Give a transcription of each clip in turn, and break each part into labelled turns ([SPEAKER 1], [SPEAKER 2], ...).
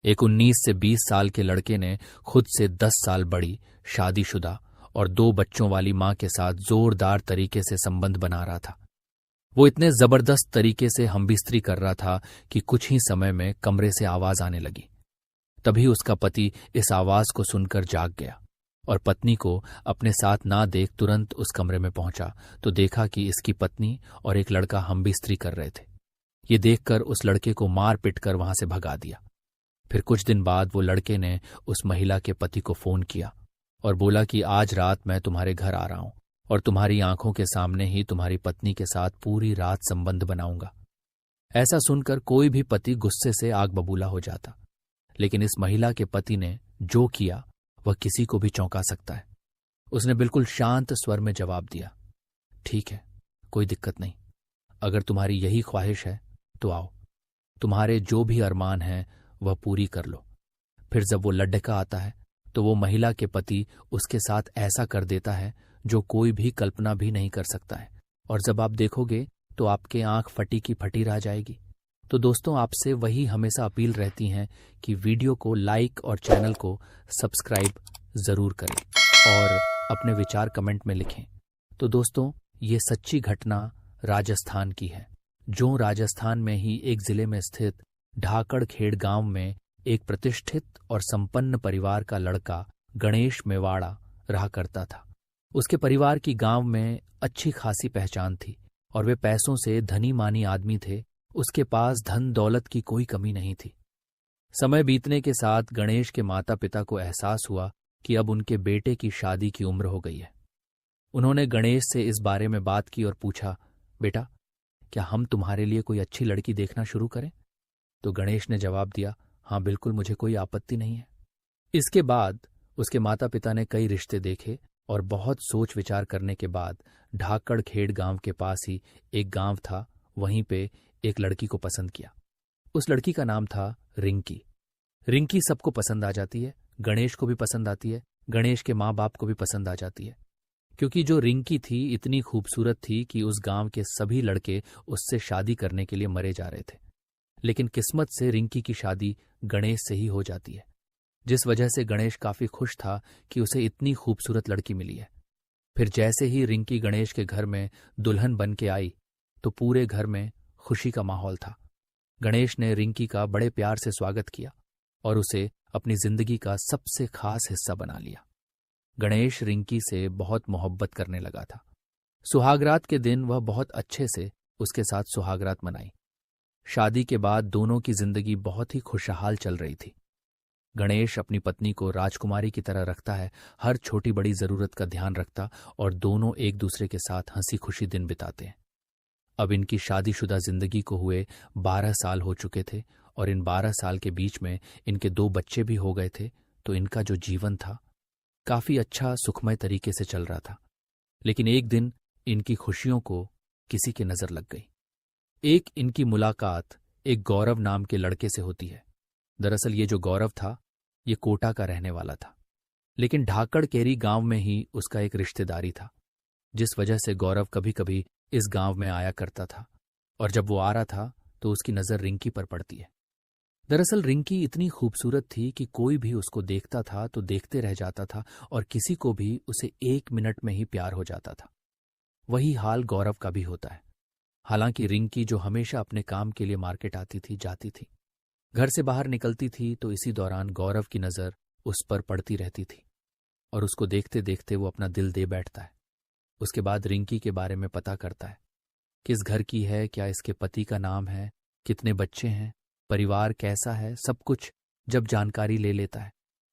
[SPEAKER 1] एक 19 से 20 साल के लड़के ने खुद से 10 साल बड़ी, शादीशुदा और 2 बच्चों वाली मां के साथ जोरदार तरीके से संबंध बना रहा था। वो इतने जबरदस्त तरीके से हमबिस्तरी कर रहा था कि कुछ ही समय में कमरे से आवाज आने लगी। तभी उसका पति इस आवाज को सुनकर जाग गया और पत्नी को अपने साथ ना देख तुरंत उस कमरे में पहुंचा तो देखा कि इसकी पत्नी और एक लड़का हमबिस्तरी कर रहे थे। ये देखकर उस लड़के को मार पिट कर वहां से भगा दिया। फिर कुछ दिन बाद वो लड़के ने उस महिला के पति को फोन किया और बोला कि आज रात मैं तुम्हारे घर आ रहा हूं और तुम्हारी आंखों के सामने ही तुम्हारी पत्नी के साथ पूरी रात संबंध बनाऊंगा। ऐसा सुनकर कोई भी पति गुस्से से आग बबूला हो जाता, लेकिन इस महिला के पति ने जो किया वह किसी को भी चौंका सकता है। उसने बिल्कुल शांत स्वर में जवाब दिया, ठीक है, कोई दिक्कत नहीं। अगर तुम्हारी यही ख्वाहिश है तो आओ, तुम्हारे जो भी अरमान हैं वह पूरी कर लो। फिर जब वो लड़का आता है तो वो महिला के पति उसके साथ ऐसा कर देता है जो कोई भी कल्पना भी नहीं कर सकता है, और जब आप देखोगे तो आपके आंख फटी की फटी रह जाएगी। तो दोस्तों, आपसे वही हमेशा अपील रहती है कि वीडियो को लाइक और चैनल को सब्सक्राइब जरूर करें और अपने विचार कमेंट में लिखें। तो दोस्तों, ये सच्ची घटना राजस्थान की है। जो राजस्थान में ही एक जिले में स्थित ढाकड़ खेड़ गांव में एक प्रतिष्ठित और संपन्न परिवार का लड़का गणेश मेवाड़ा रहा करता था। उसके परिवार की गांव में अच्छी खासी पहचान थी और वे पैसों से धनी मानी आदमी थे। उसके पास धन दौलत की कोई कमी नहीं थी। समय बीतने के साथ गणेश के माता पिता को एहसास हुआ कि अब उनके बेटे की शादी की उम्र हो गई है। उन्होंने गणेश से इस बारे में बात की और पूछा, बेटा, क्या हम तुम्हारे लिए कोई अच्छी लड़की देखना शुरू करें? तो गणेश ने जवाब दिया, हाँ बिल्कुल, मुझे कोई आपत्ति नहीं है। इसके बाद उसके माता पिता ने कई रिश्ते देखे और बहुत सोच विचार करने के बाद ढाकड़ खेड़ गांव के पास ही एक गांव था, वहीं पे एक लड़की को पसंद किया। उस लड़की का नाम था रिंकी। रिंकी सबको पसंद आ जाती है, गणेश को भी पसंद आती है, गणेश के माँ बाप को भी पसंद आ जाती है, क्योंकि जो रिंकी थी इतनी खूबसूरत थी कि उस गांव के सभी लड़के उससे शादी करने के लिए मरे जा रहे थे। लेकिन किस्मत से रिंकी की शादी गणेश से ही हो जाती है, जिस वजह से गणेश काफी खुश था कि उसे इतनी खूबसूरत लड़की मिली है। फिर जैसे ही रिंकी गणेश के घर में दुल्हन बन के आई तो पूरे घर में खुशी का माहौल था। गणेश ने रिंकी का बड़े प्यार से स्वागत किया और उसे अपनी जिंदगी का सबसे खास हिस्सा बना लिया। गणेश रिंकी से बहुत मोहब्बत करने लगा था। सुहागरात के दिन वह बहुत अच्छे से उसके साथ सुहागरात मनाई। शादी के बाद दोनों की जिंदगी बहुत ही खुशहाल चल रही थी। गणेश अपनी पत्नी को राजकुमारी की तरह रखता है, हर छोटी बड़ी जरूरत का ध्यान रखता और दोनों एक दूसरे के साथ हंसी खुशी दिन बिताते हैं। अब इनकी शादीशुदा जिंदगी को हुए 12 साल हो चुके थे और इन 12 साल के बीच में इनके 2 बच्चे भी हो गए थे। तो इनका जो जीवन था काफी अच्छा सुखमय तरीके से चल रहा था। लेकिन एक दिन इनकी खुशियों को किसी की नजर लग गई। एक इनकी मुलाकात एक गौरव नाम के लड़के से होती है। दरअसल ये जो गौरव था ये कोटा का रहने वाला था, लेकिन ढाकड़ केरी गांव में ही उसका एक रिश्तेदारी था, जिस वजह से गौरव कभी कभी इस गांव में आया करता था। और जब वो आ रहा था तो उसकी नजर रिंकी पर पड़ती है। दरअसल रिंकी इतनी खूबसूरत थी कि कोई भी उसको देखता था तो देखते रह जाता था और किसी को भी उसे 1 मिनट में ही प्यार हो जाता था। वही हाल गौरव का भी होता है। हालांकि रिंकी जो हमेशा अपने काम के लिए मार्केट आती थी जाती थी, घर से बाहर निकलती थी, तो इसी दौरान गौरव की नजर उस पर पड़ती रहती थी और उसको देखते देखते वो अपना दिल दे बैठता है। उसके बाद रिंकी के बारे में पता करता है, किस घर की है, क्या इसके पति का नाम है, कितने बच्चे हैं, परिवार कैसा है, सब कुछ जब जानकारी ले लेता है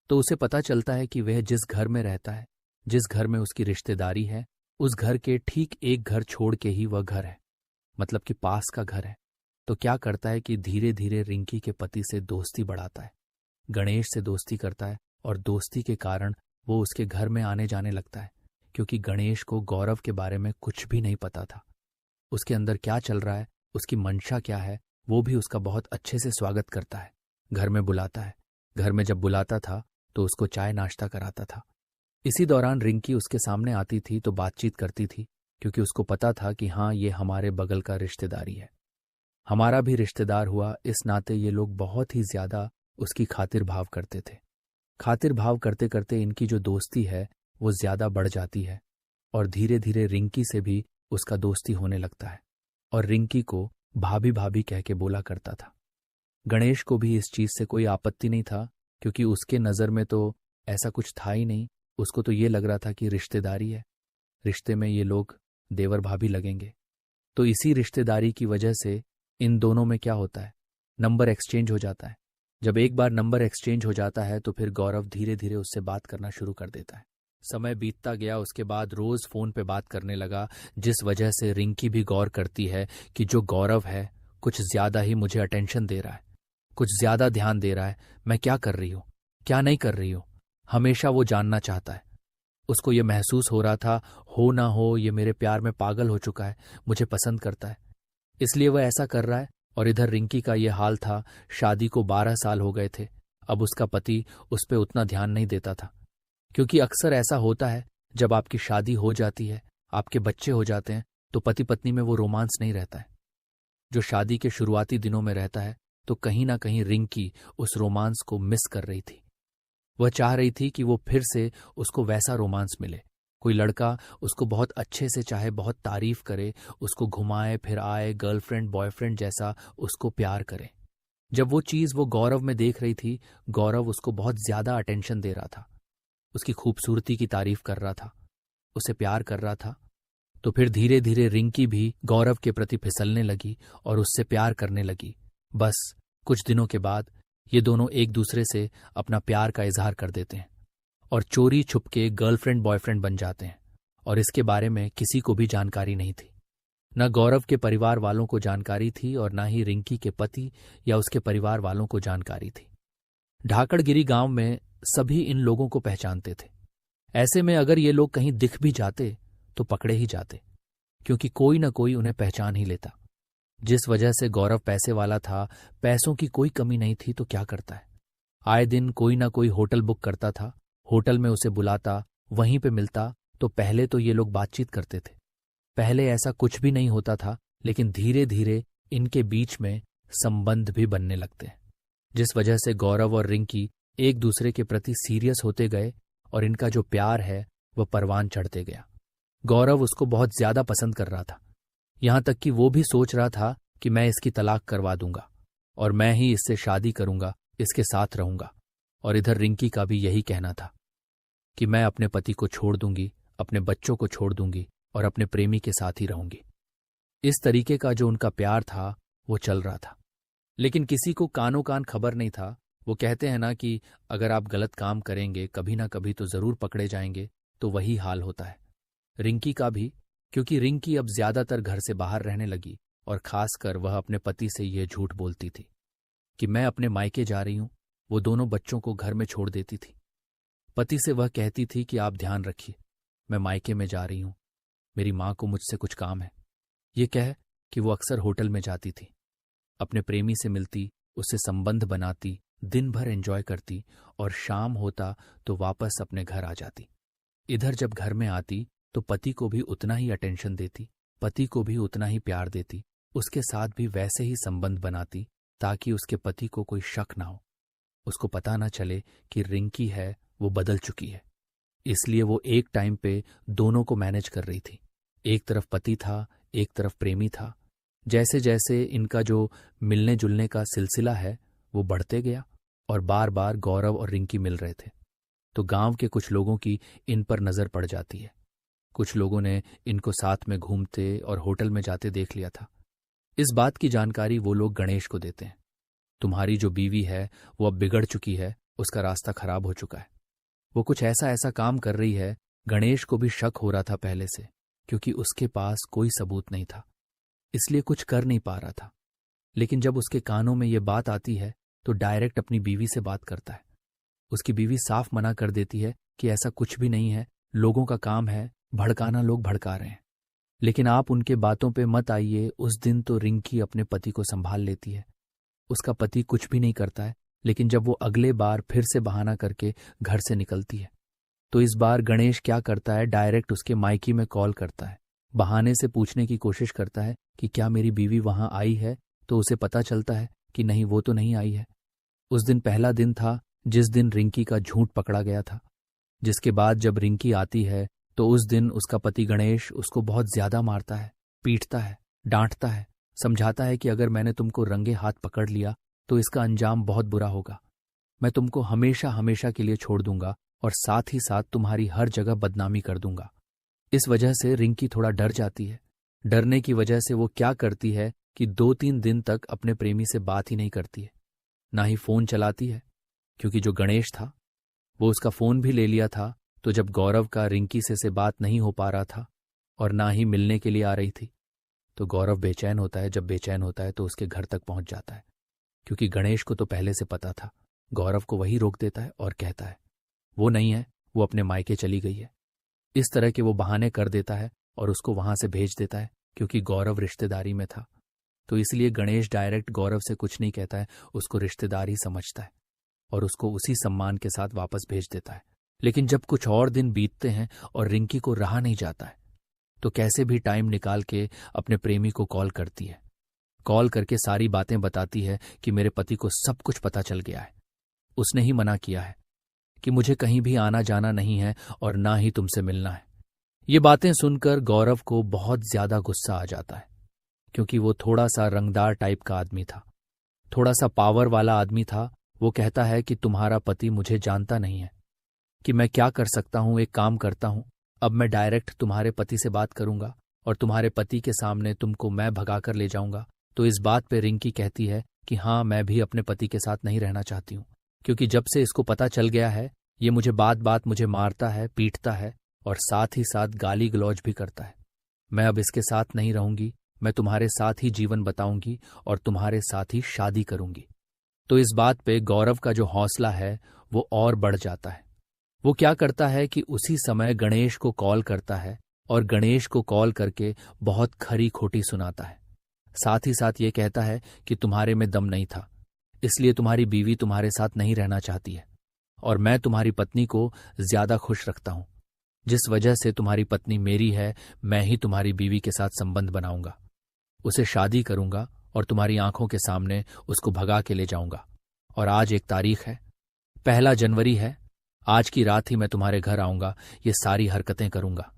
[SPEAKER 1] तो उसे पता चलता है कि वह जिस घर में रहता है, जिस घर में उसकी रिश्तेदारी है, उस घर के ठीक एक घर छोड़ के ही वह घर है, मतलब कि पास का घर है। तो क्या करता है कि धीरे धीरे रिंकी के पति से दोस्ती बढ़ाता है, गणेश से दोस्ती करता है और दोस्ती के कारण वो उसके घर में आने जाने लगता है, क्योंकि गणेश को गौरव के बारे में कुछ भी नहीं पता था। उसके अंदर क्या चल रहा है, उसकी मंशा क्या है, वो भी उसका बहुत अच्छे से स्वागत करता है, घर में बुलाता है। घर में जब बुलाता था तो उसको चाय नाश्ता कराता था। इसी दौरान रिंकी उसके सामने आती थी तो बातचीत करती थी, क्योंकि उसको पता था कि हाँ, ये हमारे बगल का रिश्तेदारी है, हमारा भी रिश्तेदार हुआ, इस नाते ये लोग बहुत ही ज्यादा उसकी खातिर भाव करते थे। खातिर भाव करते करते इनकी जो दोस्ती है वो ज्यादा बढ़ जाती है और धीरे धीरे रिंकी से भी उसका दोस्ती होने लगता है और रिंकी को भाभी भाभी कह के बोला करता था। गणेश को भी इस चीज से कोई आपत्ति नहीं था, क्योंकि उसके नज़र में तो ऐसा कुछ था ही नहीं। उसको तो ये लग रहा था कि रिश्तेदारी है, रिश्ते में ये लोग देवर भाभी लगेंगे। तो इसी रिश्तेदारी की वजह से इन दोनों में क्या होता है, नंबर एक्सचेंज हो जाता है। जब एक बार नंबर एक्सचेंज हो जाता है तो फिर गौरव धीरे धीरे उससे बात करना शुरू कर देता है। समय बीतता गया, उसके बाद रोज फोन पे बात करने लगा, जिस वजह से रिंकी भी गौर करती है कि जो गौरव है कुछ ज्यादा ही मुझे अटेंशन दे रहा है, कुछ ज्यादा ध्यान दे रहा है। मैं क्या कर रही हूं, क्या नहीं कर रही हूं, हमेशा वो जानना चाहता है। उसको ये महसूस हो रहा था, हो ना हो ये मेरे प्यार में पागल हो चुका है, मुझे पसंद करता है, इसलिए वह ऐसा कर रहा है। और इधर रिंकी का ये हाल था, शादी को 12 साल हो गए थे। अब उसका पति उस पर उतना ध्यान नहीं देता था, क्योंकि अक्सर ऐसा होता है जब आपकी शादी हो जाती है, आपके बच्चे हो जाते हैं, तो पति पत्नी में वो रोमांस नहीं रहता है जो शादी के शुरुआती दिनों में रहता है। तो कहीं ना कहीं रिंकी उस रोमांस को मिस कर रही थी। वह चाह रही थी कि वो फिर से उसको वैसा रोमांस मिले, कोई लड़का उसको बहुत अच्छे से चाहे, बहुत तारीफ करे, उसको घुमाए फिर आए, गर्लफ्रेंड बॉयफ्रेंड जैसा उसको प्यार करे। जब वो चीज वो गौरव में देख रही थी, गौरव उसको बहुत ज्यादा अटेंशन दे रहा था, उसकी खूबसूरती की तारीफ कर रहा था, उसे प्यार कर रहा था। तो फिर धीरे धीरे रिंकी भी गौरव के प्रति फिसलने लगी और उससे प्यार करने लगी। बस कुछ दिनों के बाद ये दोनों एक दूसरे से अपना प्यार का इजहार कर देते हैं और चोरी छुपके गर्लफ्रेंड बॉयफ्रेंड बन जाते हैं। और इसके बारे में किसी को भी जानकारी नहीं थी, न गौरव के परिवार वालों को जानकारी थी और न ही रिंकी के पति या उसके परिवार वालों को जानकारी थी। ढाकड़गिरी गांव में सभी इन लोगों को पहचानते थे। ऐसे में अगर ये लोग कहीं दिख भी जाते तो पकड़े ही जाते, क्योंकि कोई न कोई उन्हें पहचान ही लेता। जिस वजह से गौरव पैसे वाला था, पैसों की कोई कमी नहीं थी, तो क्या करता है, आए दिन कोई ना कोई होटल बुक करता था, होटल में उसे बुलाता, वहीं पे मिलता। तो पहले तो ये लोग बातचीत करते थे, पहले ऐसा कुछ भी नहीं होता था, लेकिन धीरे धीरे इनके बीच में संबंध भी बनने लगते हैं, जिस वजह से गौरव और रिंकी एक दूसरे के प्रति सीरियस होते गए और इनका जो प्यार है वह परवान चढ़ते गया। गौरव उसको बहुत ज्यादा पसंद कर रहा था, यहां तक कि वो भी सोच रहा था कि मैं इसकी तलाक करवा दूंगा और मैं ही इससे शादी करूंगा, इसके साथ रहूंगा। और इधर रिंकी का भी यही कहना था कि मैं अपने पति को छोड़ दूंगी, अपने बच्चों को छोड़ दूंगी और अपने प्रेमी के साथ ही रहूंगी। इस तरीके का जो उनका प्यार था वो चल रहा था, लेकिन किसी को कानो कान खबर नहीं था। वो कहते हैं ना कि अगर आप गलत काम करेंगे कभी ना कभी तो जरूर पकड़े जाएंगे, तो वही हाल होता है रिंकी का भी। क्योंकि रिंकी अब ज्यादातर घर से बाहर रहने लगी और खासकर वह अपने पति से यह झूठ बोलती थी कि मैं अपने मायके जा रही हूं। वो दोनों बच्चों को घर में छोड़ देती थी। पति से वह कहती थी कि आप ध्यान रखिए, मैं मायके में जा रही हूं, मेरी मां को मुझसे कुछ काम है। ये कह कि वो अक्सर होटल में जाती थी, अपने प्रेमी से मिलती, उससे संबंध बनाती, दिन भर एंजॉय करती और शाम होता तो वापस अपने घर आ जाती। इधर जब घर में आती तो पति को भी उतना ही अटेंशन देती, पति को भी उतना ही प्यार देती, उसके साथ भी वैसे ही संबंध बनाती, ताकि उसके पति को कोई शक ना हो, उसको पता ना चले कि रिंकी है वो बदल चुकी है। इसलिए वो एक टाइम पे दोनों को मैनेज कर रही थी, एक तरफ पति था, एक तरफ प्रेमी था। जैसे जैसे इनका जो मिलने जुलने का सिलसिला है वो बढ़ते गया और बार बार गौरव और रिंकी मिल रहे थे, तो गांव के कुछ लोगों की इन पर नजर पड़ जाती है। कुछ लोगों ने इनको साथ में घूमते और होटल में जाते देख लिया था। इस बात की जानकारी वो लोग गणेश को देते हैं, तुम्हारी जो बीवी है वो अब बिगड़ चुकी है, उसका रास्ता खराब हो चुका है, वो कुछ ऐसा ऐसा काम कर रही है। गणेश को भी शक हो रहा था पहले से, क्योंकि उसके पास कोई सबूत नहीं था, इसलिए कुछ कर नहीं पा रहा था। लेकिन जब उसके कानों में ये बात आती है तो डायरेक्ट अपनी बीवी से बात करता है। उसकी बीवी साफ मना कर देती है कि ऐसा कुछ भी नहीं है, लोगों का काम है भड़काना, लोग भड़का रहे हैं, लेकिन आप उनके बातों पे मत आइए। उस दिन तो रिंकी अपने पति को संभाल लेती है, उसका पति कुछ भी नहीं करता है। लेकिन जब वो अगले बार फिर से बहाना करके घर से निकलती है तो इस बार गणेश क्या करता है, डायरेक्ट उसके मायके में कॉल करता है, बहाने से पूछने की कोशिश करता है कि क्या मेरी बीवी वहां आई है। तो उसे पता चलता है कि नहीं, वो तो नहीं आई है। उस दिन पहला दिन था जिस दिन रिंकी का झूठ पकड़ा गया था, जिसके बाद जब रिंकी आती है तो उस दिन उसका पति गणेश उसको बहुत ज्यादा मारता है, पीटता है, डांटता है, समझाता है कि अगर मैंने तुमको रंगे हाथ पकड़ लिया तो इसका अंजाम बहुत बुरा होगा। मैं तुमको हमेशा हमेशा के लिए छोड़ दूंगा और साथ ही साथ तुम्हारी हर जगह बदनामी कर दूंगा। इस वजह से रिंकी थोड़ा डर जाती है। डरने की वजह से वो क्या करती है कि 2-3 दिन तक अपने प्रेमी से बात ही नहीं करती है, ना ही फोन चलाती है, क्योंकि जो गणेश था वो उसका फोन भी ले लिया था। तो जब गौरव का रिंकी से बात नहीं हो पा रहा था और ना ही मिलने के लिए आ रही थी, तो गौरव बेचैन होता है। जब बेचैन होता है तो उसके घर तक पहुंच जाता है, क्योंकि गणेश को तो पहले से पता था। गौरव को वही रोक देता है और कहता है वो नहीं है, वो अपने मायके चली गई है। इस तरह के वो बहाने कर देता है और उसको वहां से भेज देता है, क्योंकि गौरव रिश्तेदारी में था। तो इसलिए गणेश डायरेक्ट गौरव से कुछ नहीं कहता है, उसको रिश्तेदार ही समझता है और उसको उसी सम्मान के साथ वापस भेज देता है। लेकिन जब कुछ और दिन बीतते हैं और रिंकी को रहा नहीं जाता है, तो कैसे भी टाइम निकाल के अपने प्रेमी को कॉल करती है। कॉल करके सारी बातें बताती है कि मेरे पति को सब कुछ पता चल गया है, उसने ही मना किया है कि मुझे कहीं भी आना जाना नहीं है और ना ही तुमसे मिलना है। ये बातें सुनकर गौरव को बहुत ज्यादा गुस्सा आ जाता है, क्योंकि वो थोड़ा सा रंगदार टाइप का आदमी था, थोड़ा सा पावर वाला आदमी था। वो कहता है कि तुम्हारा पति मुझे जानता नहीं है कि मैं क्या कर सकता हूं। एक काम करता हूं, अब मैं डायरेक्ट तुम्हारे पति से बात करूंगा और तुम्हारे पति के सामने तुमको मैं भगाकर ले जाऊंगा। तो इस बात पे रिंकी कहती है कि हाँ, मैं भी अपने पति के साथ नहीं रहना चाहती हूँ, क्योंकि जब से इसको पता चल गया है ये मुझे बात बात मुझे मारता है, पीटता है और साथ ही साथ गाली गलौज भी करता है। मैं अब इसके साथ नहीं रहूंगी, मैं तुम्हारे साथ ही जीवन बताऊंगी और तुम्हारे साथ ही शादी करूंगी। तो इस बात पे गौरव का जो हौसला है वो और बढ़ जाता है। वो क्या करता है कि उसी समय गणेश को कॉल करता है और गणेश को कॉल करके बहुत खरी खोटी सुनाता है। साथ ही साथ ये कहता है कि तुम्हारे में दम नहीं था, इसलिए तुम्हारी बीवी तुम्हारे साथ नहीं रहना चाहती है और मैं तुम्हारी पत्नी को ज्यादा खुश रखता हूं। जिस वजह से तुम्हारी पत्नी मेरी है, मैं ही तुम्हारी बीवी के साथ संबंध बनाऊंगा, उसे शादी करूंगा और तुम्हारी आंखों के सामने उसको भगा के ले जाऊंगा। और आज एक तारीख है, 1 जनवरी है, आज की रात ही मैं तुम्हारे घर आऊंगा, ये सारी हरकतें करूंगा।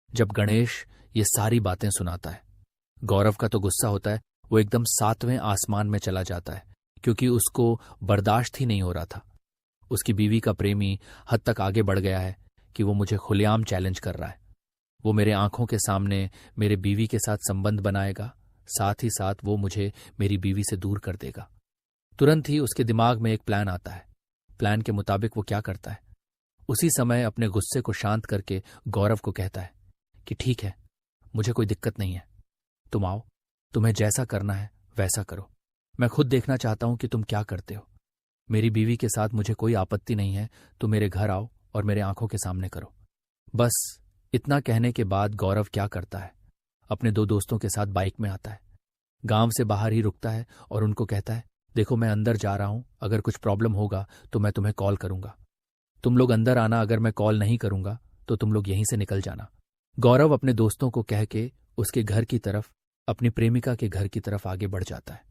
[SPEAKER 1] जब गणेश ये सारी बातें सुनाता है, गौरव का तो गुस्सा होता है, वो एकदम 7वें आसमान में चला जाता है, क्योंकि उसको बर्दाश्त ही नहीं हो रहा था। उसकी बीवी का प्रेमी हद तक आगे बढ़ गया है कि वो मुझे खुलेआम चैलेंज कर रहा है। वो मेरे आंखों के सामने मेरे बीवी के साथ संबंध बनाएगा, साथ ही साथ वो मुझे मेरी बीवी से दूर कर देगा। तुरंत ही उसके दिमाग में एक प्लान आता है। प्लान के मुताबिक वो क्या करता है, उसी समय अपने गुस्से को शांत करके गौरव को कहता है कि ठीक है, मुझे कोई दिक्कत नहीं है, तुम आओ, तुम्हें जैसा करना है वैसा करो, मैं खुद देखना चाहता हूं कि तुम क्या करते हो। मेरी बीवी के साथ मुझे कोई आपत्ति नहीं है, तुम मेरे घर आओ और मेरे आंखों के सामने करो। बस इतना कहने के बाद गौरव क्या करता है, अपने 2 दोस्तों के साथ बाइक में आता है, गांव से बाहर ही रुकता है और उनको कहता है देखो मैं अंदर जा रहा हूं, अगर कुछ प्रॉब्लम होगा तो मैं तुम्हें कॉल करूंगा, तुम लोग अंदर आना, अगर मैं कॉल नहीं करूंगा तो तुम लोग यहीं से निकल जाना। गौरव अपने दोस्तों को कह के उसके घर की तरफ, अपनी प्रेमिका के घर की तरफ आगे बढ़ जाता है।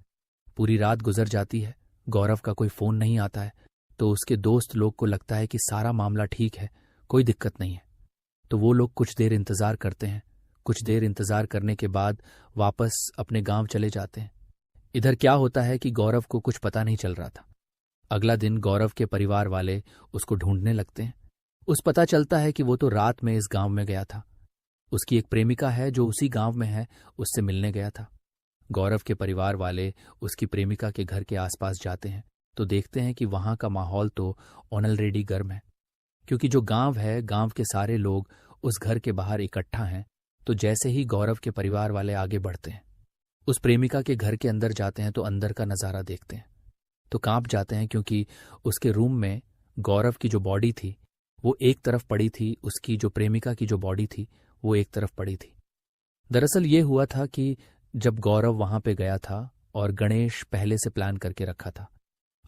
[SPEAKER 1] पूरी रात गुजर जाती है, गौरव का कोई फोन नहीं आता है, तो उसके दोस्त लोग को लगता है कि सारा मामला ठीक है, कोई दिक्कत नहीं है। तो वो लोग कुछ देर इंतजार करते हैं। कुछ देर इंतजार करने के बाद वापस अपने गांव चले जाते हैं। इधर क्या होता है कि गौरव को कुछ पता नहीं चल रहा था। अगला दिन गौरव के परिवार वाले उसको ढूंढने लगते हैं। उस पता चलता है कि वो तो रात में इस गांव में गया था, उसकी एक प्रेमिका है जो उसी गांव में है, उससे मिलने गया था। गौरव के परिवार वाले उसकी प्रेमिका के घर के आसपास जाते हैं तो देखते हैं कि वहां का माहौल तो ऑलरेडी गर्म है, क्योंकि जो गांव है, गांव के सारे लोग उस घर के बाहर इकट्ठा हैं। तो जैसे ही गौरव के परिवार वाले आगे बढ़ते हैं, उस प्रेमिका के घर के अंदर जाते हैं तो अंदर का नजारा देखते हैं तो कांप जाते हैं, क्योंकि उसके रूम में गौरव की जो बॉडी थी वो एक तरफ पड़ी थी, उसकी जो प्रेमिका की जो बॉडी थी वो एक तरफ पड़ी थी। दरअसल ये हुआ था कि जब गौरव वहां पे गया था और गणेश पहले से प्लान करके रखा था,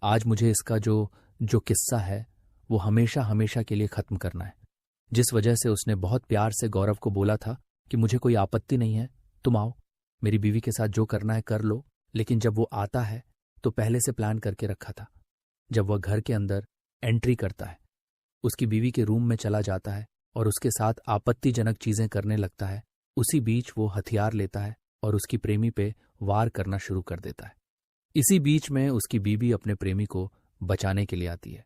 [SPEAKER 1] आज मुझे इसका जो किस्सा है वो हमेशा हमेशा के लिए खत्म करना है। जिस वजह से उसने बहुत प्यार से गौरव को बोला था कि मुझे कोई आपत्ति नहीं है, तुम आओ, मेरी बीवी के साथ जो करना है कर लो। लेकिन जब वो आता है तो पहले से प्लान करके रखा था। जब वह घर के अंदर एंट्री करता है, उसकी बीवी के रूम में चला जाता है और उसके साथ आपत्तिजनक चीजें करने लगता है, उसी बीच वो हथियार लेता है और उसकी प्रेमी पे वार करना शुरू कर देता है। इसी बीच में उसकी बीवी अपने प्रेमी को बचाने के लिए आती है।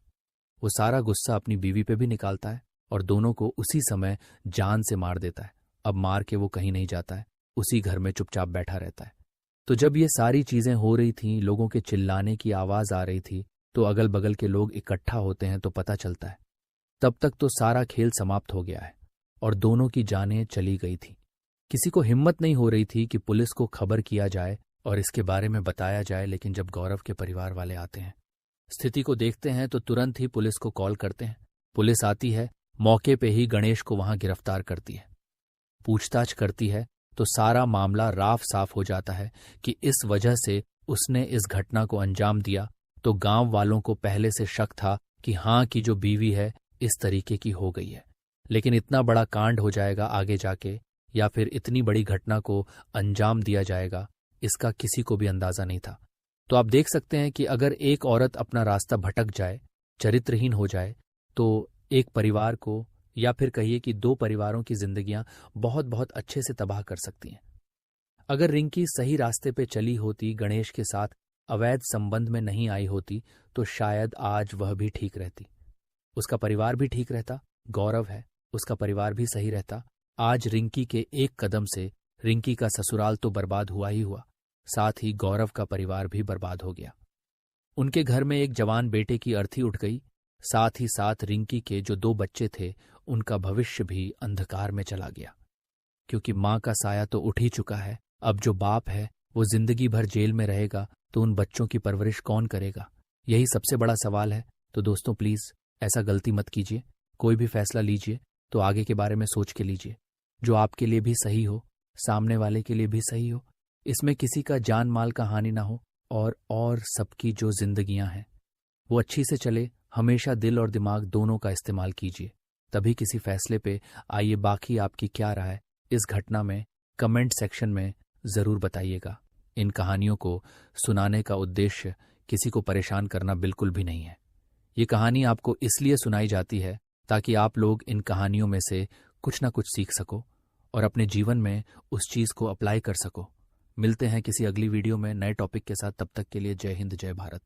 [SPEAKER 1] वो सारा गुस्सा अपनी बीवी पे भी निकालता है और दोनों को उसी समय जान से मार देता है। अब मार के वो कहीं नहीं जाता है, उसी घर में चुपचाप बैठा रहता है। तो जब ये सारी चीजें हो रही थीं, लोगों के चिल्लाने की आवाज आ रही थी, तो अगल बगल के लोग इकट्ठा होते हैं तो पता चलता है तब तक तो सारा खेल समाप्त हो गया है और दोनों की जानें चली गई थी। किसी को हिम्मत नहीं हो रही थी कि पुलिस को खबर किया जाए और इसके बारे में बताया जाए, लेकिन जब गौरव के परिवार वाले आते हैं, स्थिति को देखते हैं तो तुरंत ही पुलिस को कॉल करते हैं। पुलिस आती है, मौके पे ही गणेश को वहां गिरफ्तार करती है। पूछताछ करती है तो सारा मामला राफ साफ हो जाता है कि इस वजह से उसने इस घटना को अंजाम दिया। तो गांव वालों को पहले से शक था कि हाँ की जो बीवी है इस तरीके की हो गई है, लेकिन इतना बड़ा कांड हो जाएगा आगे जाके या फिर इतनी बड़ी घटना को अंजाम दिया जाएगा, इसका किसी को भी अंदाजा नहीं था। तो आप देख सकते हैं कि अगर एक औरत अपना रास्ता भटक जाए, चरित्रहीन हो जाए, तो एक परिवार को या फिर कहिए कि दो परिवारों की जिंदगियां बहुत बहुत अच्छे से तबाह कर सकती हैं। अगर रिंकी सही रास्ते पे चली होती, गणेश के साथ अवैध संबंध में नहीं आई होती, तो शायद आज वह भी ठीक रहती, उसका परिवार भी ठीक रहता। गौरव है, उसका परिवार भी सही रहता। आज रिंकी के एक कदम से रिंकी का ससुराल तो बर्बाद हुआ ही हुआ, साथ ही गौरव का परिवार भी बर्बाद हो गया। उनके घर में एक जवान बेटे की अर्थी उठ गई, साथ ही साथ रिंकी के जो 2 बच्चे थे उनका भविष्य भी अंधकार में चला गया, क्योंकि मां का साया तो उठ ही चुका है। अब जो बाप है वो जिंदगी भर जेल में रहेगा, तो उन बच्चों की परवरिश कौन करेगा? यही सबसे बड़ा सवाल है। तो दोस्तों प्लीज ऐसा गलती मत कीजिए। कोई भी फैसला लीजिए तो आगे के बारे में सोच के लीजिए, जो आपके लिए भी सही हो, सामने वाले के लिए भी सही हो, इसमें किसी का जान माल का हानि ना हो और सबकी जो जिंदगियां हैं वो अच्छी से चले। हमेशा दिल और दिमाग दोनों का इस्तेमाल कीजिए, तभी किसी फैसले पे आइए। बाकी आपकी क्या राय है इस घटना में कमेंट सेक्शन में जरूर बताइएगा। इन कहानियों को सुनाने का उद्देश्य किसी को परेशान करना बिल्कुल भी नहीं है। ये कहानी आपको इसलिए सुनाई जाती है ताकि आप लोग इन कहानियों में से कुछ ना कुछ सीख सको और अपने जीवन में उस चीज को अप्लाई कर सको। मिलते हैं किसी अगली वीडियो में नए टॉपिक के साथ, तब तक के लिए जय हिंद जय भारत।